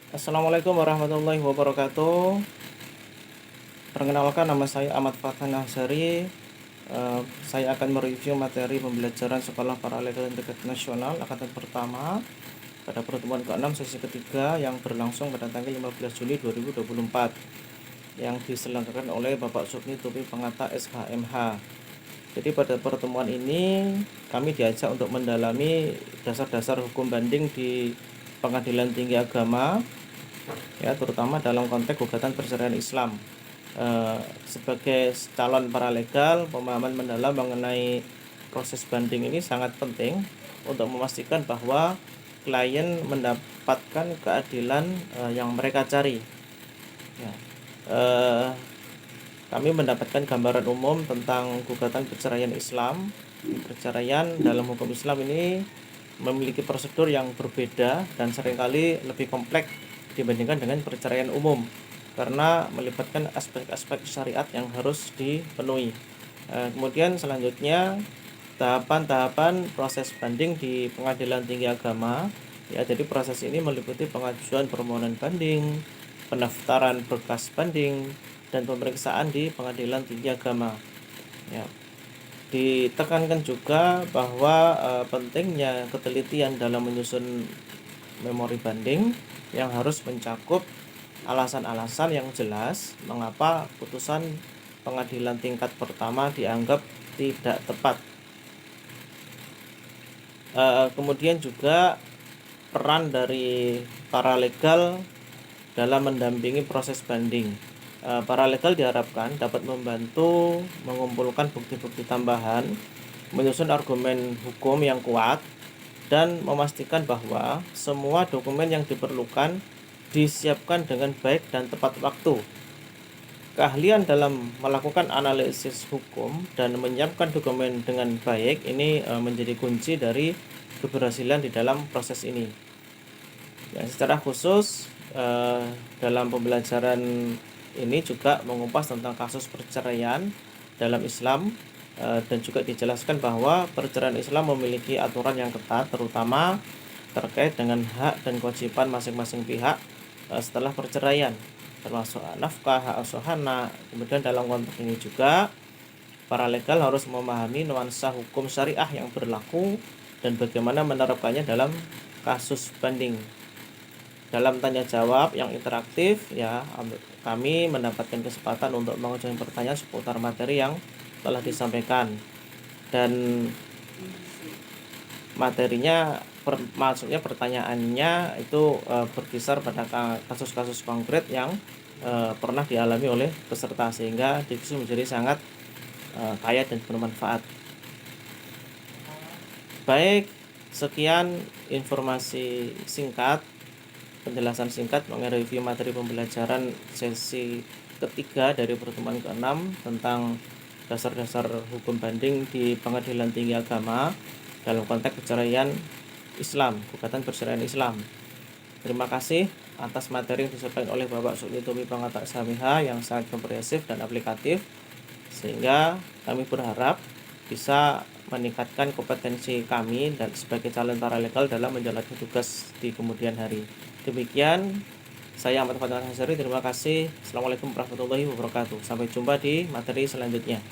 Assalamualaikum warahmatullahi wabarakatuh. Perkenalkan, nama saya Ahmad Fathan Azhari. Saya akan mereview materi pembelajaran Sekolah Paralegal dan Tingkat Nasional Angkatan Pertama pada pertemuan ke-6 sesi ketiga yang berlangsung pada tanggal 15 Juni 2024 yang diselenggarakan oleh Bapak Supni Tupi Pengata SHMH. Jadi pada pertemuan ini kami diajak untuk mendalami dasar-dasar hukum banding di Pengadilan Tinggi Agama, ya, terutama dalam konteks gugatan perceraian Islam. Sebagai calon paralegal, pemahaman mendalam mengenai proses banding ini sangat penting untuk memastikan bahwa klien mendapatkan keadilan yang mereka cari. Ya. Kami mendapatkan gambaran umum tentang gugatan perceraian Islam. Perceraian dalam hukum Islam ini memiliki prosedur yang berbeda dan seringkali lebih kompleks dibandingkan dengan perceraian umum karena melibatkan aspek-aspek syariat yang harus dipenuhi. Kemudian selanjutnya tahapan-tahapan proses banding di Pengadilan Tinggi Agama. Ya, jadi proses ini meliputi pengajuan permohonan banding, pendaftaran berkas banding, dan pemeriksaan di Pengadilan Tinggi Agama. Ya. Ditekankan juga bahwa pentingnya ketelitian dalam menyusun memori banding yang harus mencakup alasan-alasan yang jelas mengapa putusan pengadilan tingkat pertama dianggap tidak tepat. Kemudian juga peran dari paralegal dalam mendampingi proses banding. Paralegal diharapkan dapat membantu mengumpulkan bukti-bukti tambahan, menyusun argumen hukum yang kuat, dan memastikan bahwa semua dokumen yang diperlukan disiapkan dengan baik dan tepat waktu. Keahlian dalam melakukan analisis hukum dan menyiapkan dokumen dengan baik ini menjadi kunci dari keberhasilan di dalam proses ini. Ya, secara khusus dalam pembelajaran ini juga mengupas tentang kasus perceraian dalam Islam, dan juga dijelaskan bahwa perceraian Islam memiliki aturan yang ketat, terutama terkait dengan hak dan kewajiban masing-masing pihak setelah perceraian, termasuk nafkah, hak asuh anak. Kemudian dalam konteks ini juga paralegal harus memahami nuansa hukum syariah yang berlaku dan bagaimana menerapkannya dalam kasus banding. Dalam tanya jawab yang interaktif, ya, kami mendapatkan kesempatan untuk mengajukan pertanyaan seputar materi yang telah disampaikan, dan materinya maksudnya pertanyaannya itu berkisar pada kasus-kasus konkret yang pernah dialami oleh peserta, sehingga diskusi menjadi sangat kaya dan bermanfaat. Baik, sekian informasi singkat, penjelasan singkat mengenai review materi pembelajaran sesi ketiga dari pertemuan ke-6 tentang dasar-dasar hukum banding di Pengadilan Tinggi Agama dalam konteks perceraian Islam, gugatan perceraian Islam. Terima kasih atas materi yang disampaikan oleh Bapak Supni Tupi Pengata SHMH yang sangat komprehensif dan aplikatif, sehingga kami berharap bisa meningkatkan kompetensi kami dan sebagai calon paralegal dalam menjalankan tugas di kemudian hari. Demikian, saya Ahmad Fathan Azhari. Terima kasih. Assalamualaikum warahmatullahi wabarakatuh. Sampai jumpa di materi selanjutnya.